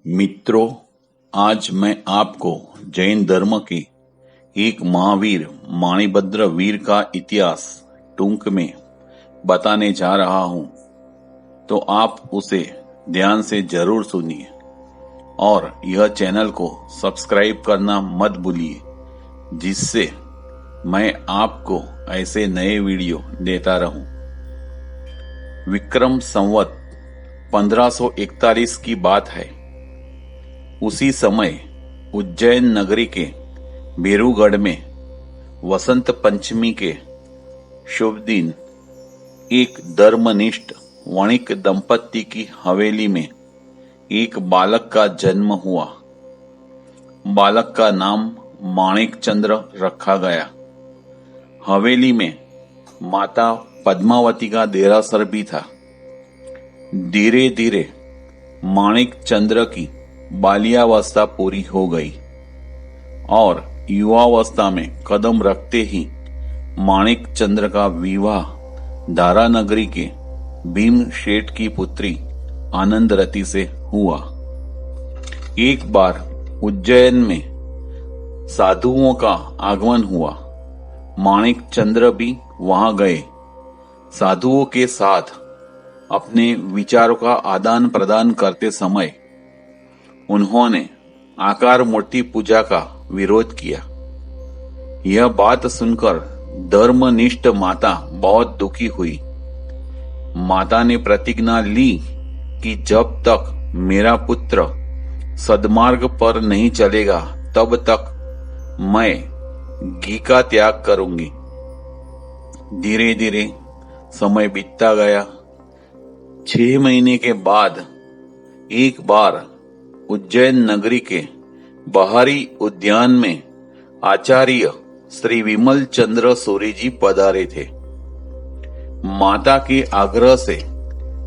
मित्रों, आज मैं आपको जैन धर्म के एक महावीर माणिभद्र वीर का इतिहास टूंक में बताने जा रहा हूं, तो आप उसे ध्यान से जरूर सुनिए और यह चैनल को सब्सक्राइब करना मत भूलिए, जिससे मैं आपको ऐसे नए वीडियो देता रहूं। विक्रम संवत 1541 की बात है। उसी समय उज्जैन नगरी के बेरूगढ़ में वसंत पंचमी के शुभ दिन एक धर्मनिष्ठ वणिक दंपति की हवेली में एक बालक का जन्म हुआ। बालक का नाम माणिक चंद्र रखा गया। हवेली में माता पद्मावती का देरासर भी था। धीरे धीरे माणिक चंद्र की बाल्यावस्था पूरी हो गई और युवावस्था में कदम रखते ही माणिक चंद्र का विवाह दारा नगरी के भीम शेठ की पुत्री आनंदरती से हुआ। एक बार उज्जैन में साधुओं का आगमन हुआ। माणिक चंद्र भी वहां गए। साधुओं के साथ अपने विचारों का आदान प्रदान करते समय उन्होंने आकार मूर्ति पूजा का विरोध किया। यह बात सुनकर धर्मनिष्ठ माता बहुत दुखी हुई। माता ने प्रतिज्ञा ली कि जब तक मेरा पुत्र सद्मार्ग पर नहीं चलेगा तब तक मैं घी का त्याग करूंगी। धीरे धीरे समय बीतता गया। 6 महीने के बाद एक बार उज्जैन नगरी के बाहरी उद्यान में आचार्य श्री विमल चंद्र सूरी जी पधारे थे। माता के आग्रह से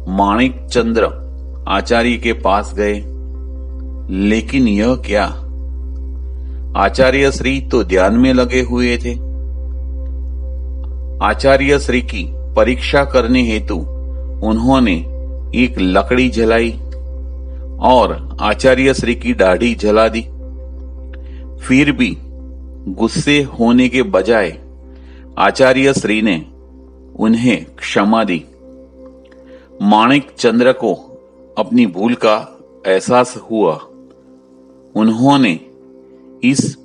माणिक चंद्र आचार्य के पास गए, लेकिन यह क्या, आचार्य श्री तो ध्यान में लगे हुए थे। आचार्य श्री की परीक्षा करने हेतु उन्होंने एक लकड़ी जलाई और आचार्य श्री की दाढ़ी जला दी। फिर भी गुस्से होने के बजाय आचार्य श्री ने उन्हें क्षमा दी। माणिक चंद्र को अपनी भूल का एहसास हुआ। उन्होंने इस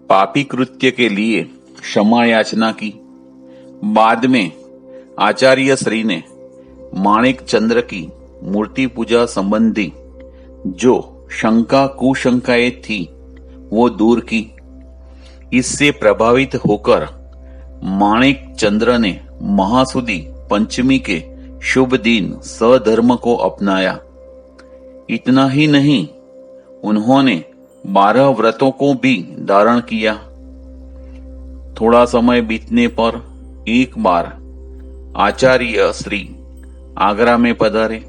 पापी कृत्य के लिए क्षमा याचना की। बाद में आचार्य श्री ने माणिक चंद्र की मूर्ति पूजा संबंधी जो शंका कुशंकाएं थी वो दूर की। इससे प्रभावित होकर माणिक चंद्र ने महासुदी पंचमी के शुभ दिन सधर्म को अपनाया। इतना ही नहीं, उन्होंने 12 व्रतों को भी धारण किया। थोड़ा समय बीतने पर एक बार आचार्य श्री आगरा में पधारे।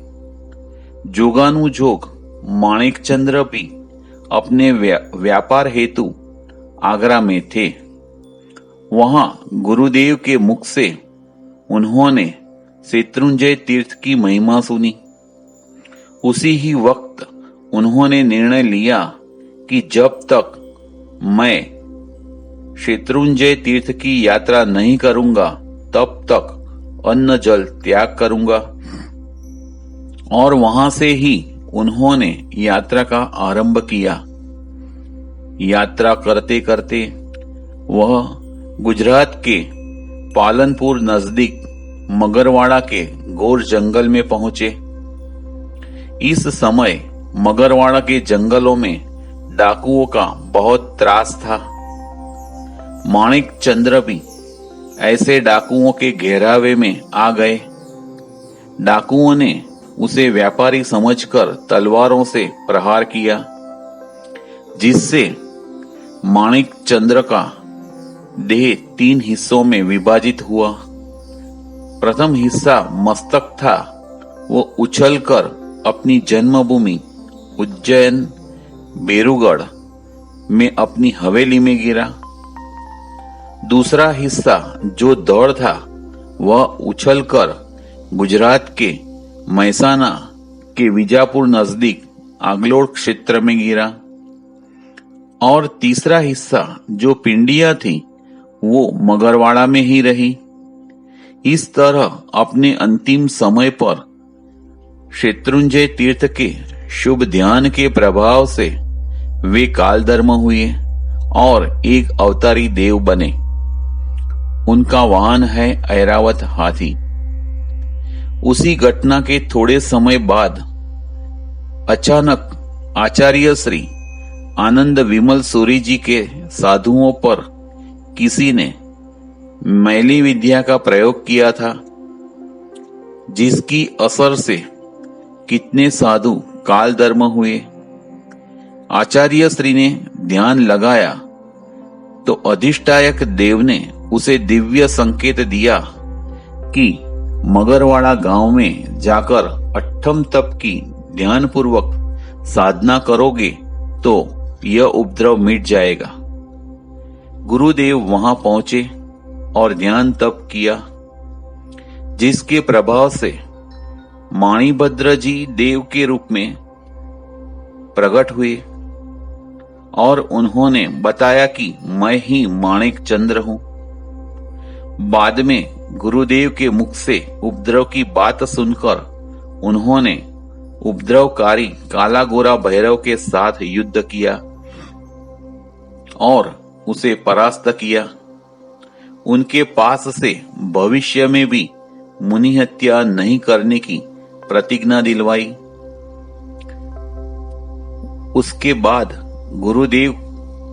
जोगानुजोग माणिक चंद्र भी अपने व्यापार हेतु आगरा में थे। वहां गुरुदेव के मुख से उन्होंने शत्रुंजय तीर्थ की महिमा सुनी। उसी ही वक्त उन्होंने निर्णय लिया कि जब तक मैं शत्रुंजय तीर्थ की यात्रा नहीं करूंगा तब तक अन्न जल त्याग करूंगा। और वहां से ही उन्होंने यात्रा का आरंभ किया। यात्रा करते करते वह गुजरात के पालनपुर नजदीक मगरवाड़ा के घोर जंगल में पहुंचे। इस समय मगरवाड़ा के जंगलों में डाकुओं का बहुत त्रास था। माणिक चंद्र भी ऐसे डाकुओं के घेरावे में आ गए। डाकुओं ने उसे व्यापारी समझकर तलवारों से प्रहार किया, जिससे माणिक चंद्र का देह 3 हिस्सों में विभाजित हुआ। प्रथम हिस्सा मस्तक था, वो उछलकर अपनी जन्मभूमि उज्जैन बेरूगढ़ में अपनी हवेली में गिरा। दूसरा हिस्सा जो दौड़ था वह उछलकर गुजरात के महसाना के विजापुर नजदीक आगलोड़ क्षेत्र में गिरा और तीसरा हिस्सा जो पिंडियां थी वो मगरवाड़ा में ही रही। इस तरह अपने अंतिम समय पर शत्रुंजय तीर्थ के शुभ ध्यान के प्रभाव से वे कालधर्म हुए और एक अवतारी देव बने। उनका वाहन है ऐरावत हाथी। उसी घटना के थोड़े समय बाद अचानक आचार्य श्री आनंद विमल सूरी जी के साधुओं पर किसी ने मैली विद्या का प्रयोग किया था, जिसकी असर से कितने साधु कालधर्म हुए। आचार्य श्री ने ध्यान लगाया तो अधिष्ठायक देव ने उसे दिव्य संकेत दिया कि मगरवाड़ा गांव में जाकर अट्ठम तप की ध्यानपूर्वक साधना करोगे तो यह उपद्रव मिट जाएगा। गुरुदेव वहां पहुंचे और ध्यान तप किया, जिसके प्रभाव से माणिभद्र जी देव के रूप में प्रकट हुए और उन्होंने बताया कि मैं ही माणिक चंद्र हूं। बाद में गुरुदेव के मुख से उपद्रव की बात सुनकर उन्होंने उपद्रवकारी काला गोरा भैरव के साथ युद्ध किया और उसे परास्त किया। उनके पास से भविष्य में भी मुनि हत्या नहीं करने की प्रतिज्ञा दिलवाई। उसके बाद गुरुदेव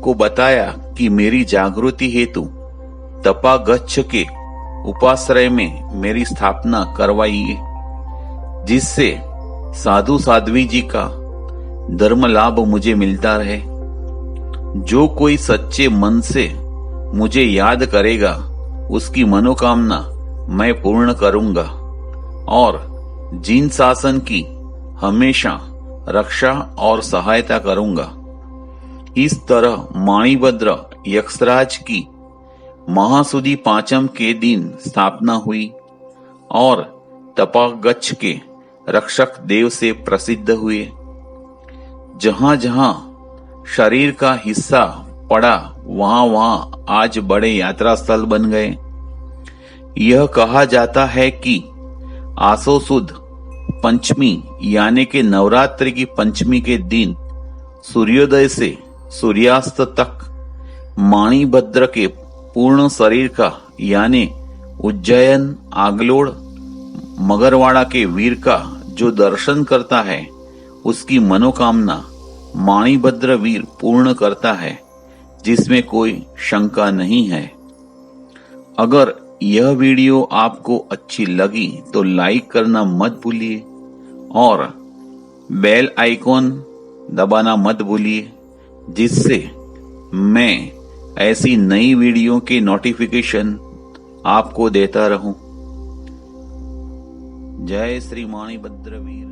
को बताया कि मेरी जागृति हेतु तपागच्छ के उपाश्रय में मेरी स्थापना करवाइए, जिससे साधु साध्वी जी का धर्म लाभ मुझे मिलता रहे। जो कोई सच्चे मन से मुझे याद करेगा उसकी मनोकामना मैं पूर्ण करूंगा और जिन शासन की हमेशा रक्षा और सहायता करूंगा। इस तरह माणिभद्र यक्षराज की महासुदी पांचम के दिन स्थापना हुई और तपागच्छ के रक्षक देव से प्रसिद्ध हुए। जहां जहां शरीर का हिस्सा पड़ा वहां वहां आज बड़े यात्रा स्थल बन गए। यह कहा जाता है कि आसो सुद पंचमी यानी के नवरात्रि की पंचमी के दिन सूर्योदय से सूर्यास्त तक माणिभद्र के पूर्ण शरीर का यानी उज्जैन आगलोड़ मगरवाड़ा के वीर का जो दर्शन करता है उसकी मनोकामना माणिभद्र वीर पूर्ण करता है, जिसमें कोई शंका नहीं है। अगर यह वीडियो आपको अच्छी लगी तो लाइक करना मत भूलिए और बेल आइकॉन दबाना मत भूलिए, जिससे मैं ऐसी नई वीडियो के नोटिफिकेशन आपको देता रहूं। जय श्री माणिभद्र वीर।